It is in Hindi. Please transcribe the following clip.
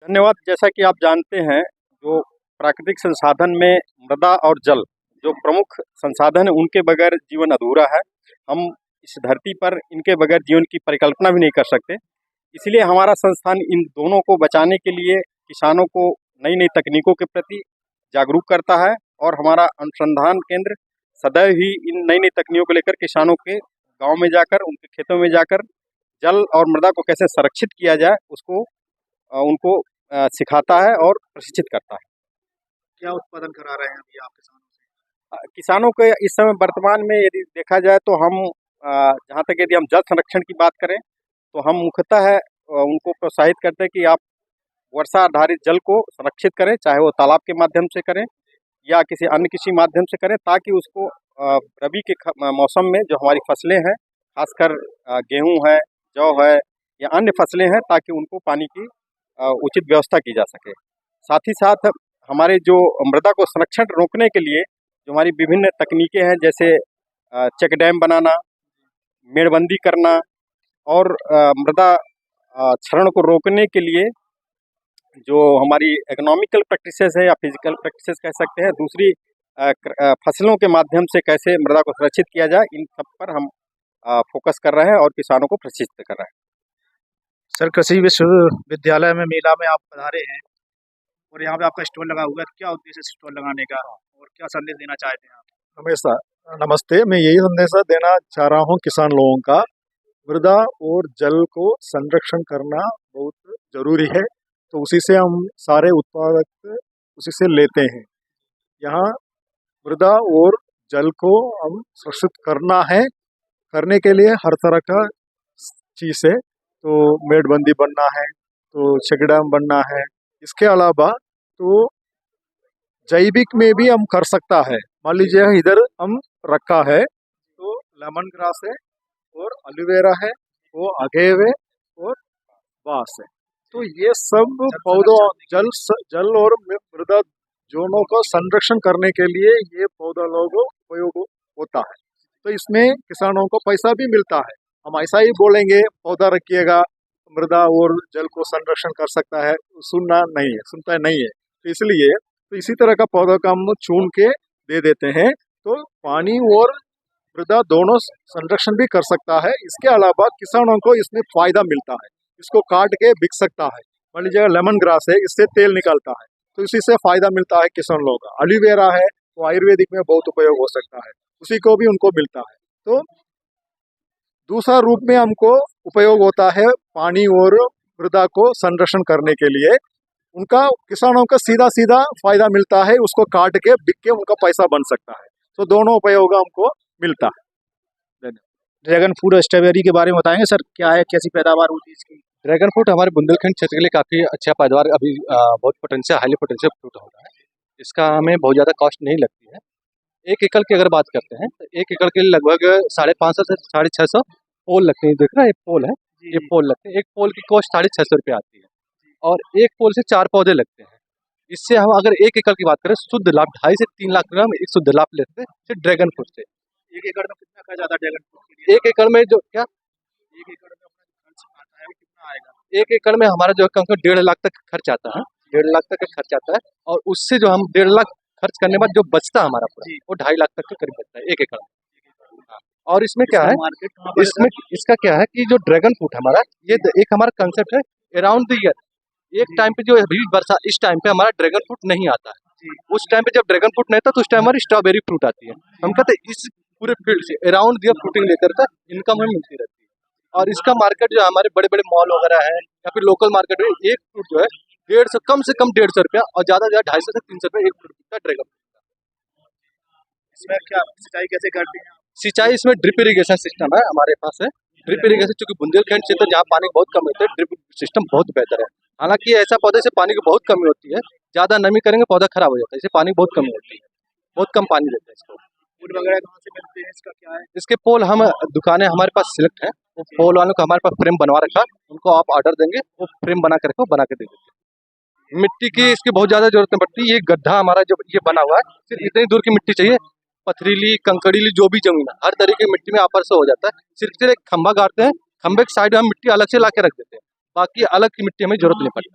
धन्यवाद। जैसा कि आप जानते हैं, जो प्राकृतिक संसाधन में मृदा और जल जो प्रमुख संसाधन हैं, उनके बगैर जीवन अधूरा है। हम इस धरती पर इनके बगैर जीवन की परिकल्पना भी नहीं कर सकते। इसलिए हमारा संस्थान इन दोनों को बचाने के लिए किसानों को नई-नई तकनीकों के प्रति जागरूक करता है और हमारा अनुसंधान केंद्र सदैव ही इन नई-नई तकनीकों को लेकर किसानों के गाँव में जाकर, उनके खेतों में जाकर जल और मृदा को कैसे संरक्षित किया जाए, उसको उनको सिखाता है और प्रशिक्षित करता है। क्या उत्पादन करा रहे हैं अभी आप किसानों से? किसानों के इस समय वर्तमान में यदि देखा जाए तो हम जहाँ तक यदि हम जल संरक्षण की बात करें तो हम मुख्यतः उनको प्रोत्साहित करते हैं कि आप वर्षा आधारित जल को संरक्षित करें, चाहे वो तालाब के माध्यम से करें या किसी माध्यम से करें, ताकि उसको रबी के मौसम में जो हमारी फसलें हैं, खासकर गेहूँ है, जौ है या अन्य फसलें हैं, ताकि उनको पानी की उचित व्यवस्था की जा सके। साथ ही साथ हमारे जो मृदा को संरक्षण रोकने के लिए जो हमारी विभिन्न तकनीकें हैं, जैसे चेक डैम बनाना, मेड़बंदी करना और मृदा क्षरण को रोकने के लिए जो हमारी इकोनॉमिकल प्रैक्टिसेस है या फिजिकल प्रैक्टिसेस कह सकते हैं, दूसरी फसलों के माध्यम से कैसे मृदा को सुरक्षित किया जाए, इन सब पर हम फोकस कर रहे हैं और किसानों को प्रशिक्षित कर रहे हैं। सर, कृषि विश्वविद्यालय में मेला में आप पधारे हैं और यहाँ पे आपका स्टॉल लगा हुआ है। क्या उद्देश्य है स्टॉल लगाने का और क्या संदेश देना चाहते हैं आप? हमेशा नमस्ते। मैं यही संदेश देना चाह रहा हूँ किसान लोगों का, मृदा और जल को संरक्षण करना बहुत जरूरी है। तो उसी से हम सारे उत्पादक उसी से लेते हैं। यहाँ मृदा और जल को हम सुरक्षित करना है। करने के लिए हर तरह का चीज़ है, तो मेड़बंदी बनना है, तो चेक डैम बनना है। इसके अलावा तो जैविक में भी हम कर सकता है। मान लीजिए इधर हम रखा है तो लेमन ग्रास है और एलोवेरा है, वो अगेवे और बांस है। तो ये सब पौधों जल और मृदा दोनों को संरक्षण करने के लिए ये पौधा लोगों उपयोग होता है। तो इसमें किसानों को पैसा भी मिलता है। हम ऐसा ही बोलेंगे पौधा रखिएगा, मृदा और जल को संरक्षण कर सकता है, सुनता नहीं है। तो इसलिए तो इसी तरह का पौधा का हम चुन के दे देते हैं, तो पानी और मृदा दोनों संरक्षण भी कर सकता है। इसके अलावा किसानों को इसमें फायदा मिलता है, इसको काट के बिक सकता है। मान लीजिए लेमन ग्रास है, इससे तेल निकलता है, तो इसी से फायदा मिलता है किसान लोगों का। एलोवेरा है, वो आयुर्वेदिक में बहुत उपयोग हो सकता है, उसी को भी उनको मिलता है। तो दूसरा रूप में हमको उपयोग होता है पानी और मृदा को संरक्षण करने के लिए। उनका किसानों का सीधा सीधा फायदा मिलता है, उसको काट के बिक के उनका पैसा बन सकता है। तो दोनों उपयोग हमको मिलता है। ड्रैगन फ्रूट स्ट्रॉबेरी के बारे में बताएंगे सर, क्या है, कैसी पैदावार होती है इसकी? ड्रैगन फ्रूट हमारे बुंदेलखंड क्षेत्र के लिए काफ़ी अच्छा पैदावार, अभी बहुत पोटेंशियल, हाईली पोटेंशियल फ्रूट हो रहा है। इसका हमें बहुत ज़्यादा कॉस्ट नहीं लगती है। 1 एकड़ की अगर बात करते हैं तो 1 एकड़ के लिए लगभग 550 से 650 पोल लगते हैं। देख रहे हैं, ये पोल है, ये पोल लगते हैं। एक पोल की कॉस्ट 650 रुपये आती है और एक पोल से 4 पौधे लगते हैं। इससे हम अगर 1 एकड़ की बात करें, शुद्ध लाभ 2.5 से 3 लाख रुपये हम एक शुद्ध लाभ लेते हैं ड्रैगन फ्रूट से। 1 एकड़ में कितना खर्च आता है ड्रैगन फ्रूट के लिए? 1 एकड़ में जो क्या 1 एकड़ में अपना खर्च आता है कितना आएगा? 1 एकड़ में हमारा जो है कम से कम 1.5 लाख तक खर्च आता है। 1.5 लाख तक का खर्च आता है और उससे जो हम 1.5 लाख खर्च करने के बाद जो बचता है हमारा पूरा, वो 2.5 लाख तक के करीब बचता है 1 एकड़ में। और इसमें क्या है, इसमें इसका क्या है कि जो ड्रैगन फ्रूट हमारा, ये एक हमारा कंसेप्ट है अराउंड द ईयर। एक टाइम पे जो अभी वर्षा, इस टाइम पे हमारा ड्रैगन फ्रूट नहीं आता है। उस टाइम पे जब ड्रैगन फ्रूट नहीं था तो उस टाइम हमारी स्ट्रॉबेरी फ्रूट आती है। हम कहते हैं इस पूरे फील्ड से अराउंड द ईयर फ्रूटिंग लेकर का इनकम हमें मिलती रहती है। और इसका मार्केट जो है हमारे बड़े बड़े मॉल वगैरह है या फिर लोकल मार्केट में एक फ्रूट जो है 150 कम से कम 150 रुपया और ज़्यादा से ज़्यादा 250 से 300 रुपये एक फ्रूट का ड्रैगन फ्रूट। इसमें क्या सिंचाई कैसे करते हैं? सिंचाई इसमें ड्रिप इरिगेशन सिस्टम है हमारे पास है। ड्रिप इरिगेशन, चूंकि बुंदेलखंड क्षेत्र जहाँ पानी बहुत कम होता है, ड्रिप सिस्टम बहुत बेहतर है। हालांकि ऐसा पौधे से पानी की बहुत कमी होती है, ज़्यादा नमी करेंगे पौधा खराब हो जाता है, इससे पानी बहुत कमी होती है, बहुत कम पानी देता है इसको। फूल वगैरह कहाँ से मिलते हैं, इसका क्या है? इसके पोल हम दुकानें हमारे पास सिलेक्ट है, वो पोल वालों को हमारे पास फ्रेम बनवा रखा, उनको आप ऑर्डर देंगे, वो फ्रेम बना करके बना के दे देते हैं। मिट्टी की इसकी बहुत ज़्यादा जरूरत नहीं पड़ती। ये गड्ढा हमारा जो ये बना हुआ है, सिर्फ इतनी दूर की मिट्टी चाहिए, पथरीली कंकड़ीली जो भी जमीन है हर तरीके की मिट्टी में आपर से हो जाता है। सिर्फ एक खंभा गाड़ते हैं, खंभे के साइड में हम मिट्टी अलग से ला के रख देते हैं, बाकी अलग की मिट्टी हमें जरूरत नहीं पड़ती।